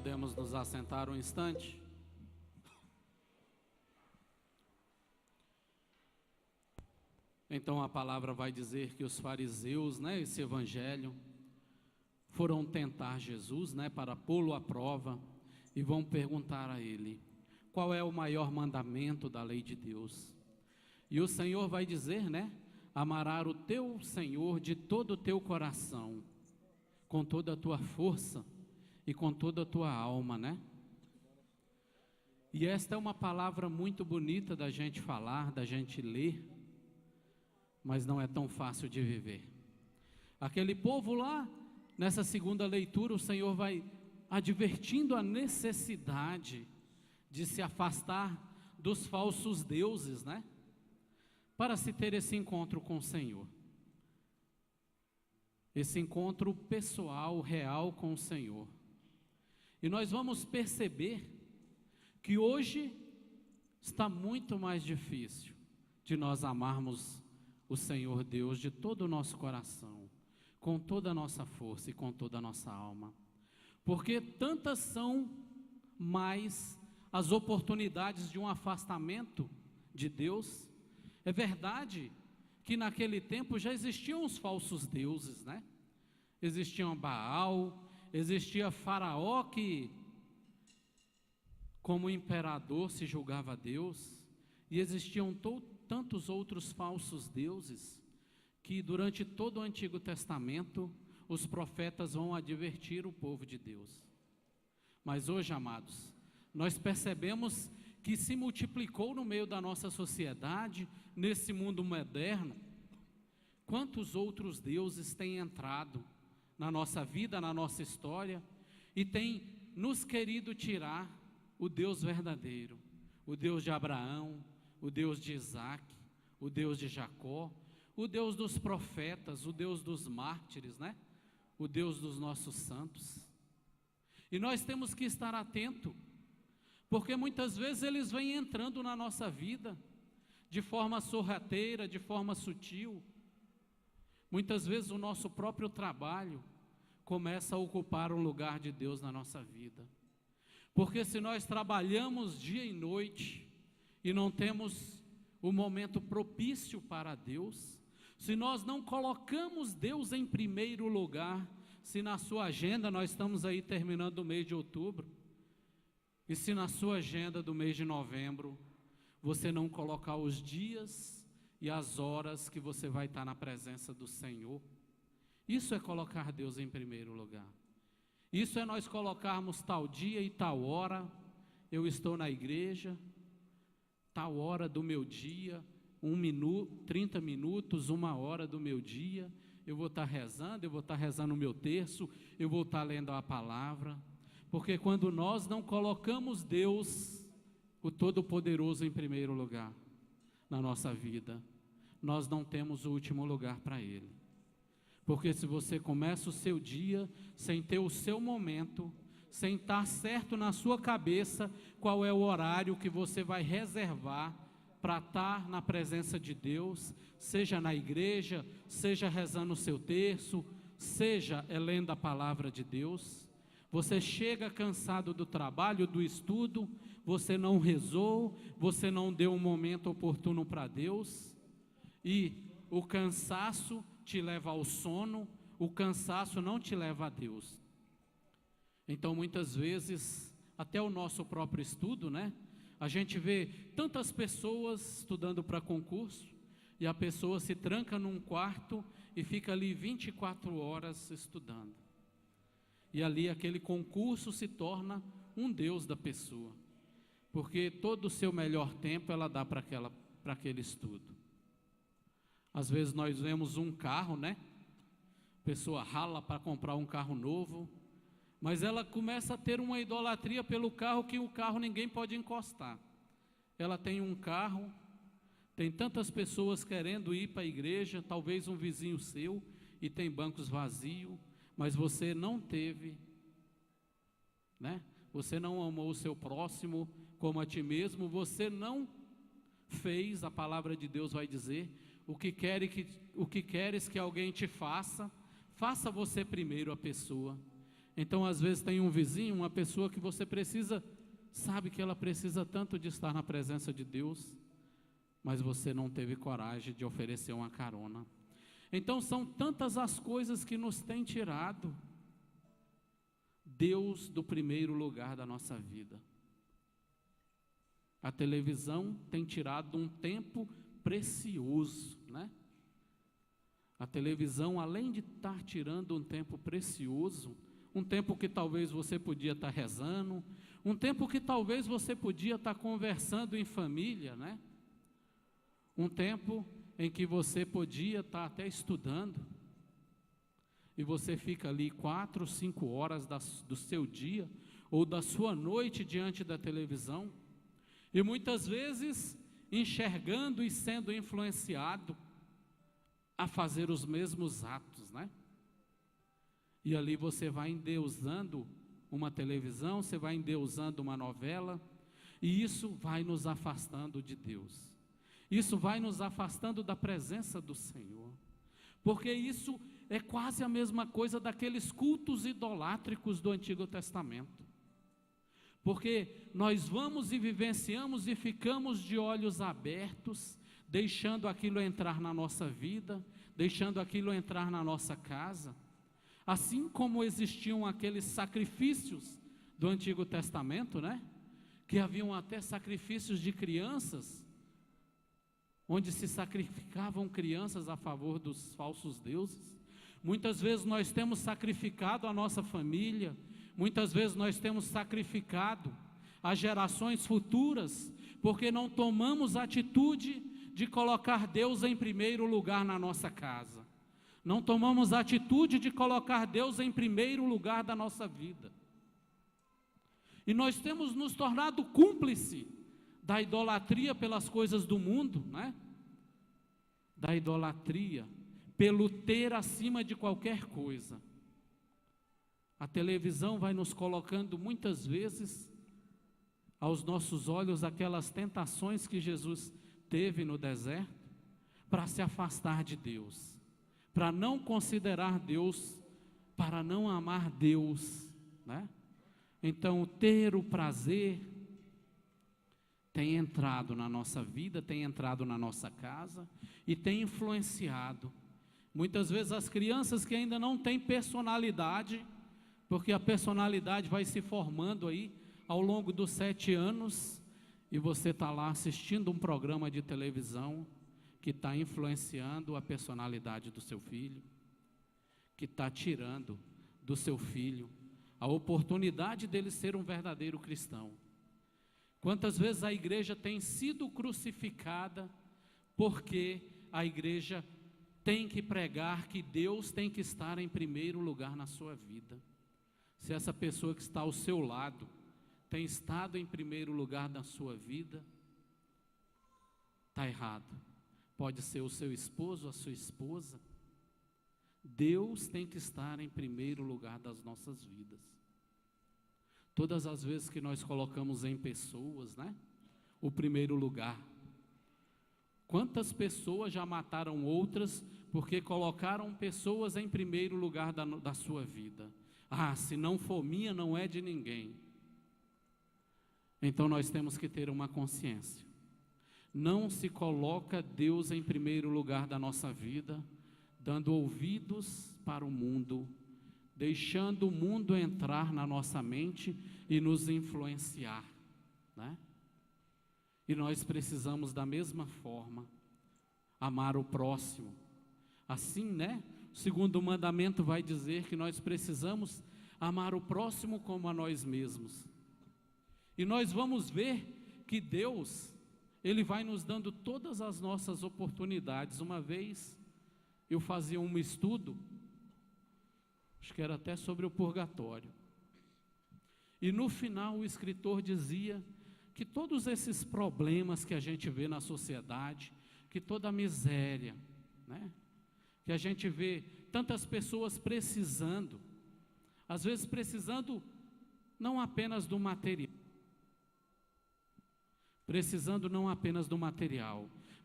Podemos nos assentar um instante? Então a palavra vai dizer que os fariseus, esse evangelho, foram tentar Jesus, para pô-lo à prova, e vão perguntar a ele, qual é o maior mandamento da lei de Deus? E o Senhor vai dizer, amarás o teu Senhor de todo o teu coração, com toda a tua força e com toda a tua alma, E esta é uma palavra muito bonita da gente falar, da gente ler, mas não é tão fácil de viver. Aquele povo lá, nessa segunda leitura, o Senhor vai advertindo a necessidade de se afastar dos falsos deuses, para se ter esse encontro com o Senhor. Esse encontro pessoal, real com o Senhor. E nós vamos perceber que hoje está muito mais difícil de nós amarmos o Senhor Deus de todo o nosso coração, com toda a nossa força e com toda a nossa alma. Porque tantas são mais as oportunidades de um afastamento de Deus. É verdade que naquele tempo já existiam os falsos deuses, Existiam Baal, existia Faraó que, como imperador, se julgava Deus, e existiam tantos outros falsos deuses, que durante todo o Antigo Testamento, os profetas vão advertir o povo de Deus. Mas hoje, amados, nós percebemos que se multiplicou no meio da nossa sociedade, nesse mundo moderno, quantos outros deuses têm entrado na nossa vida, na nossa história, e têm nos querido tirar o Deus verdadeiro, o Deus de Abraão, o Deus de Isaac, o Deus de Jacó, o Deus dos profetas, o Deus dos mártires, o Deus dos nossos santos. E nós temos que estar atento, porque muitas vezes eles vêm entrando na nossa vida, de forma sorrateira, de forma sutil. Muitas vezes o nosso próprio trabalho começa a ocupar um lugar de Deus na nossa vida. Porque se nós trabalhamos dia e noite, e não temos o momento propício para Deus, se nós não colocamos Deus em primeiro lugar, se na sua agenda, nós estamos aí terminando o mês de outubro, e se na sua agenda do mês de novembro, você não colocar os dias e as horas que você vai estar na presença do Senhor, isso é colocar Deus em primeiro lugar. Isso é nós colocarmos tal dia e tal hora, eu estou na igreja, tal hora do meu dia, 1 minuto, 30 minutos, 1 hora do meu dia, eu vou estar rezando o meu terço, eu vou estar lendo a palavra, porque quando nós não colocamos Deus, o Todo-Poderoso em primeiro lugar, na nossa vida, nós não temos o último lugar para Ele. Porque se você começa o seu dia sem ter o seu momento, sem estar certo na sua cabeça qual é o horário que você vai reservar para estar na presença de Deus, seja na igreja, seja rezando o seu terço, seja lendo a palavra de Deus, você chega cansado do trabalho, do estudo, você não rezou, você não deu um momento oportuno para Deus, e o cansaço te leva ao sono, o cansaço não te leva a Deus. Então muitas vezes, até o nosso próprio estudo, a gente vê tantas pessoas estudando para concurso, e a pessoa se tranca num quarto e fica ali 24 horas estudando. E ali aquele concurso se torna um Deus da pessoa, porque todo o seu melhor tempo ela dá para aquele estudo. Às vezes nós vemos um carro, a pessoa rala para comprar um carro novo, mas ela começa a ter uma idolatria pelo carro, que o carro ninguém pode encostar. Ela tem um carro, tem tantas pessoas querendo ir para a igreja, talvez um vizinho seu, e tem bancos vazios, mas você não teve, você não amou o seu próximo como a ti mesmo, você não fez, a palavra de Deus vai dizer, o que queres que alguém te faça, faça você primeiro a pessoa. Então, às vezes tem um vizinho, uma pessoa que você precisa, sabe que ela precisa tanto de estar na presença de Deus, mas você não teve coragem de oferecer uma carona. Então, são tantas as coisas que nos têm tirado Deus do primeiro lugar da nossa vida. A televisão tem tirado um tempo precioso, né? A televisão, além de estar tirando um tempo precioso, um tempo que talvez você podia estar rezando, um tempo que talvez você podia estar conversando em família, né? Um tempo em que você podia estar até estudando, e você fica ali 4, 5 horas do seu dia, ou da sua noite diante da televisão, e muitas vezes enxergando e sendo influenciado a fazer os mesmos atos, né? E ali você vai endeusando uma televisão, você vai endeusando uma novela, e isso vai nos afastando de Deus. Isso vai nos afastando da presença do Senhor. Porque isso é quase a mesma coisa daqueles cultos idolátricos do Antigo Testamento. Porque nós vamos e vivenciamos e ficamos de olhos abertos, deixando aquilo entrar na nossa vida, deixando aquilo entrar na nossa casa. Assim como existiam aqueles sacrifícios do Antigo Testamento, né? Que haviam até sacrifícios de crianças, onde se sacrificavam crianças a favor dos falsos deuses. Muitas vezes nós temos sacrificado a nossa família, muitas vezes nós temos sacrificado as gerações futuras, porque não tomamos atitude de colocar Deus em primeiro lugar na nossa casa. Não tomamos atitude de colocar Deus em primeiro lugar da nossa vida. E nós temos nos tornado cúmplice da idolatria pelas coisas do mundo, né? Da idolatria pelo ter acima de qualquer coisa. A televisão vai nos colocando muitas vezes aos nossos olhos aquelas tentações que Jesus teve no deserto para se afastar de Deus, para não considerar Deus, para não amar Deus, né? Então, ter o prazer tem entrado na nossa vida, tem entrado na nossa casa e tem influenciado. Muitas vezes as crianças que ainda não têm personalidade, porque a personalidade vai se formando aí ao longo dos 7 anos, e você está lá assistindo um programa de televisão que está influenciando a personalidade do seu filho, que está tirando do seu filho a oportunidade dele ser um verdadeiro cristão. Quantas vezes a igreja tem sido crucificada porque a igreja tem que pregar que Deus tem que estar em primeiro lugar na sua vida. Se essa pessoa que está ao seu lado tem estado em primeiro lugar na sua vida, está errado. Pode ser o seu esposo, a sua esposa. Deus tem que estar em primeiro lugar das nossas vidas. Todas as vezes que nós colocamos em pessoas, né, o primeiro lugar. Quantas pessoas já mataram outras porque colocaram pessoas em primeiro lugar da sua vida? Ah, se não for minha, não é de ninguém. Então nós temos que ter uma consciência. Não se coloca Deus em primeiro lugar da nossa vida, dando ouvidos para o mundo, deixando o mundo entrar na nossa mente e nos influenciar, né? E nós precisamos da mesma forma amar o próximo. Assim, né? O segundo mandamento vai dizer que nós precisamos amar o próximo como a nós mesmos. E nós vamos ver que Deus, Ele vai nos dando todas as nossas oportunidades. Uma vez eu fazia um estudo, acho que era até sobre o purgatório, e no final o escritor dizia que todos esses problemas que a gente vê na sociedade, que toda a miséria, né, que a gente vê tantas pessoas precisando, às vezes precisando não apenas do material,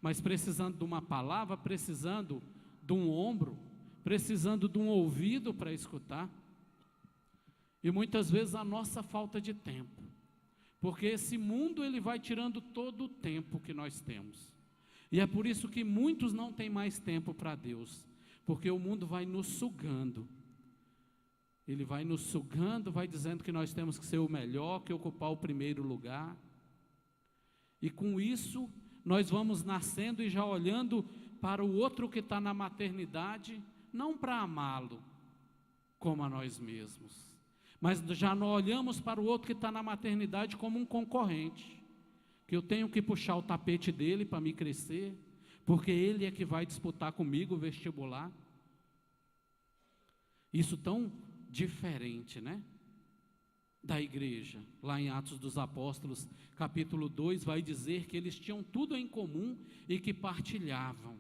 mas precisando de uma palavra, precisando de um ombro, precisando de um ouvido para escutar. E muitas vezes a nossa falta de tempo. Porque esse mundo ele vai tirando todo o tempo que nós temos. E é por isso que muitos não têm mais tempo para Deus. Porque o mundo vai nos sugando. Ele vai nos sugando, vai dizendo que nós temos que ser o melhor, que ocupar o primeiro lugar. E com isso, nós vamos nascendo e já olhando para o outro que está na maternidade, não para amá-lo como a nós mesmos, mas já não olhamos para o outro que está na maternidade como um concorrente, que eu tenho que puxar o tapete dele para me crescer, porque ele é que vai disputar comigo o vestibular. Isso tão diferente, né? Da igreja, lá em Atos dos Apóstolos, capítulo 2, vai dizer que eles tinham tudo em comum e que partilhavam,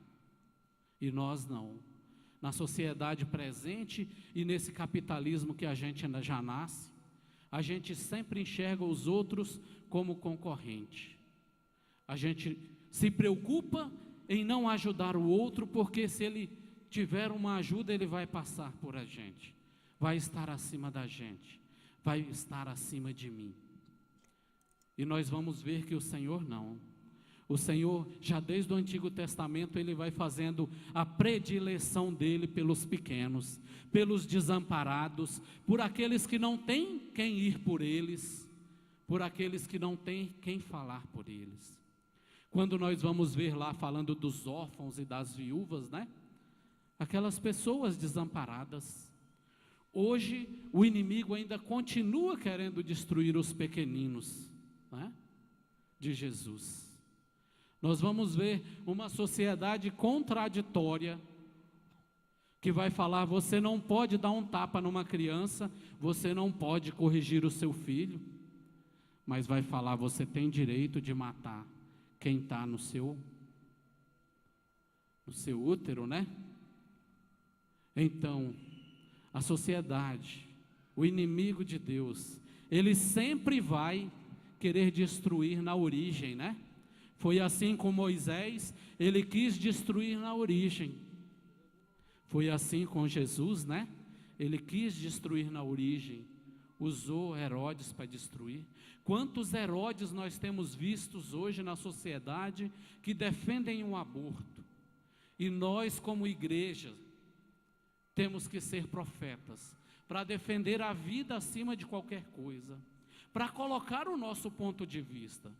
e nós não. Na sociedade presente e nesse capitalismo que a gente ainda já nasce, a gente sempre enxerga os outros como concorrente. A gente se preocupa em não ajudar o outro, porque se ele tiver uma ajuda, ele vai passar por a gente, vai estar acima da gente, vai estar acima de mim. E nós vamos ver que o Senhor não. O Senhor, já desde o Antigo Testamento, Ele vai fazendo a predileção dEle pelos pequenos, pelos desamparados, por aqueles que não têm quem ir por eles, por aqueles que não têm quem falar por eles. Quando nós vamos ver lá, falando dos órfãos e das viúvas, né? Aquelas pessoas desamparadas. Hoje, o inimigo ainda continua querendo destruir os pequeninos, né? De Jesus. Nós vamos ver uma sociedade contraditória, que vai falar, você não pode dar um tapa numa criança, você não pode corrigir o seu filho, mas vai falar, você tem direito de matar quem está no seu útero, né? Então, a sociedade, o inimigo de Deus, ele sempre vai querer destruir na origem, né? Foi assim com Moisés, ele quis destruir na origem. Foi assim com Jesus, né? Ele quis destruir na origem, usou Herodes para destruir. Quantos Herodes nós temos vistos hoje na sociedade que defendem o aborto? E nós, como igreja, temos que ser profetas, para defender a vida acima de qualquer coisa, para colocar o nosso ponto de vista.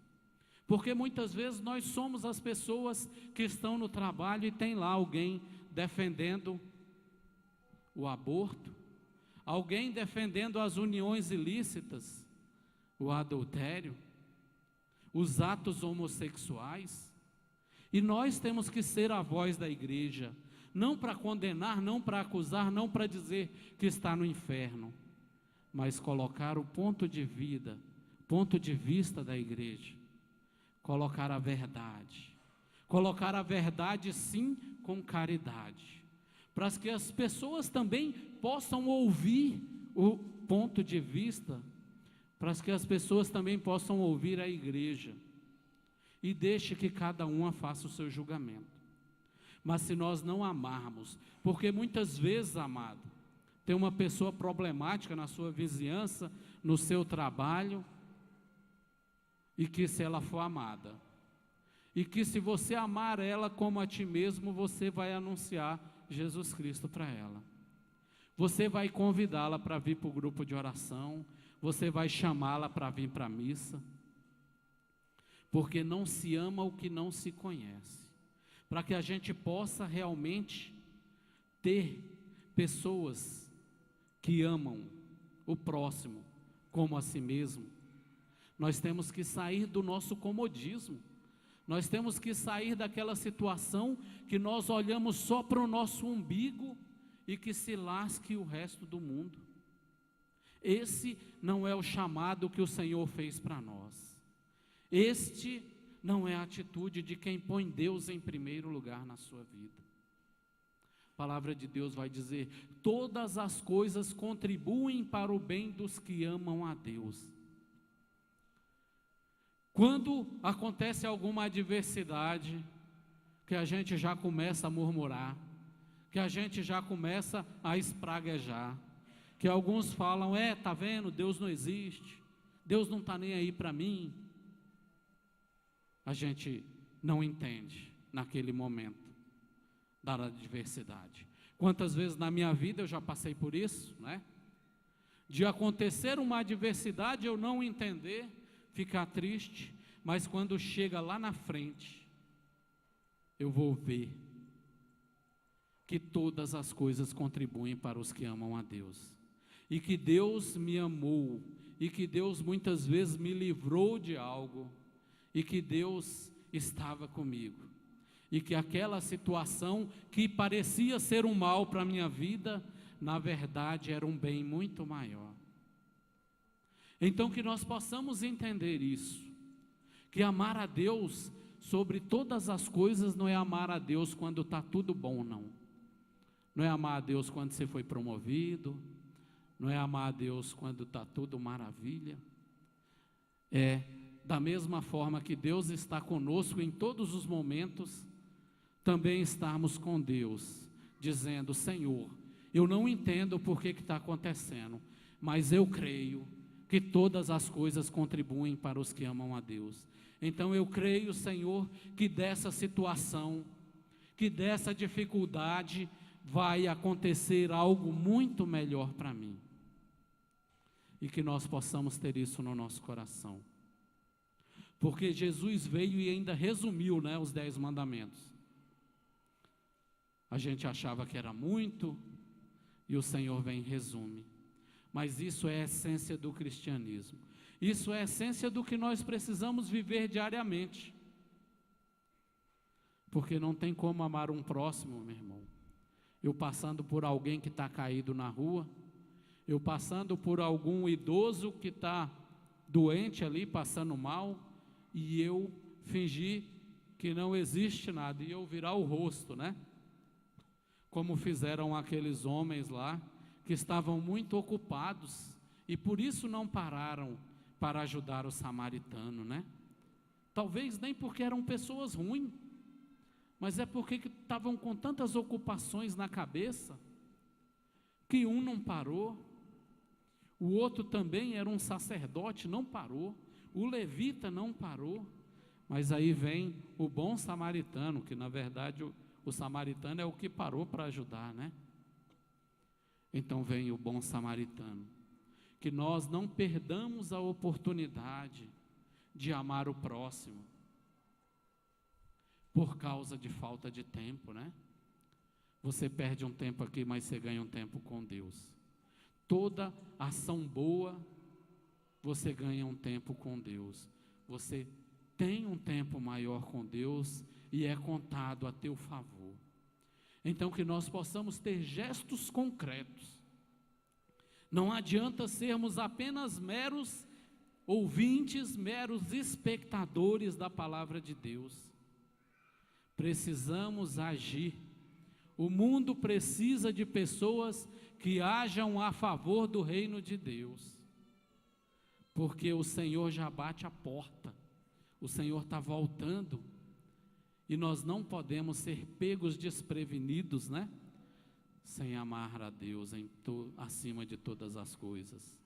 Porque muitas vezes nós somos as pessoas que estão no trabalho e tem lá alguém defendendo o aborto, alguém defendendo as uniões ilícitas, o adultério, os atos homossexuais. E nós temos que ser a voz da igreja, não para condenar, não para acusar, não para dizer que está no inferno, mas colocar o ponto de vista da igreja. Colocar a verdade sim com caridade, para que as pessoas também possam ouvir o ponto de vista, para que as pessoas também possam ouvir a igreja, e deixe que cada uma faça o seu julgamento. Mas se nós não amarmos, porque muitas vezes, amado, tem uma pessoa problemática na sua vizinhança, no seu trabalho, e que se ela for amada, e que se você amar ela como a ti mesmo, você vai anunciar Jesus Cristo para ela. Você vai convidá-la para vir para o grupo de oração, você vai chamá-la para vir para a missa, porque não se ama o que não se conhece. Para que a gente possa realmente ter pessoas que amam o próximo como a si mesmo, nós temos que sair do nosso comodismo, nós temos que sair daquela situação que nós olhamos só para o nosso umbigo e que se lasque o resto do mundo. Esse não é o chamado que o Senhor fez para nós. Este não é a atitude de quem põe Deus em primeiro lugar na sua vida. A palavra de Deus vai dizer: todas as coisas contribuem para o bem dos que amam a Deus. Quando acontece alguma adversidade, que a gente já começa a murmurar, que a gente já começa a espraguejar, que alguns falam, tá vendo, Deus não existe, Deus não está nem aí para mim. A gente não entende naquele momento da adversidade. Quantas vezes na minha vida eu já passei por isso, né? De acontecer uma adversidade, eu não entender, ficar triste, mas quando chega lá na frente, eu vou ver que todas as coisas contribuem para os que amam a Deus, e que Deus me amou, e que Deus muitas vezes me livrou de algo, e que Deus estava comigo, e que aquela situação que parecia ser um mal para a minha vida, na verdade era um bem muito maior. Então que nós possamos entender isso, que amar a Deus sobre todas as coisas não é amar a Deus quando está tudo bom, não. Não é amar a Deus quando você foi promovido, não é amar a Deus quando está tudo maravilha. É da mesma forma que Deus está conosco em todos os momentos, também estarmos com Deus, dizendo, Senhor, eu não entendo por que está acontecendo, mas eu creio que todas as coisas contribuem para os que amam a Deus. Então eu creio, Senhor, que dessa situação, que dessa dificuldade, vai acontecer algo muito melhor para mim. E que nós possamos ter isso no nosso coração. Porque Jesus veio e ainda resumiu, né, os 10 mandamentos. A gente achava que era muito, e o Senhor vem e resume. Mas isso é a essência do cristianismo. Isso é a essência do que nós precisamos viver diariamente. Porque não tem como amar um próximo, meu irmão. Eu passando por alguém que está caído na rua, eu passando por algum idoso que está doente ali, passando mal, e eu fingir que não existe nada, e eu virar o rosto, né? Como fizeram aqueles homens lá, que estavam muito ocupados, e por isso não pararam para ajudar o samaritano, né? Talvez nem porque eram pessoas ruins, mas é porque estavam com tantas ocupações na cabeça, que um não parou, o outro também era um sacerdote, não parou, o levita não parou, mas aí vem o bom samaritano, que na verdade o samaritano é o que parou para ajudar, né? Então vem o bom samaritano, que nós não perdamos a oportunidade de amar o próximo, por causa de falta de tempo, né? Você perde um tempo aqui, mas você ganha um tempo com Deus. Toda ação boa, você ganha um tempo com Deus. Você tem um tempo maior com Deus e é contado a teu favor. Então que nós possamos ter gestos concretos. Não adianta sermos apenas meros ouvintes, meros espectadores da palavra de Deus. Precisamos agir. O mundo precisa de pessoas que hajam a favor do reino de Deus, porque o Senhor já bate a porta, o Senhor está voltando, e nós não podemos ser pegos desprevenidos, né? Sem amar a Deus acima de todas as coisas,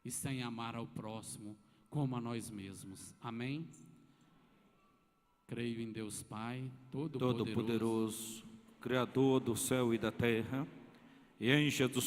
e sem amar ao próximo como a nós mesmos. Amém? Creio em Deus Pai, Todo-Poderoso, Criador do céu e da terra, e em Jesus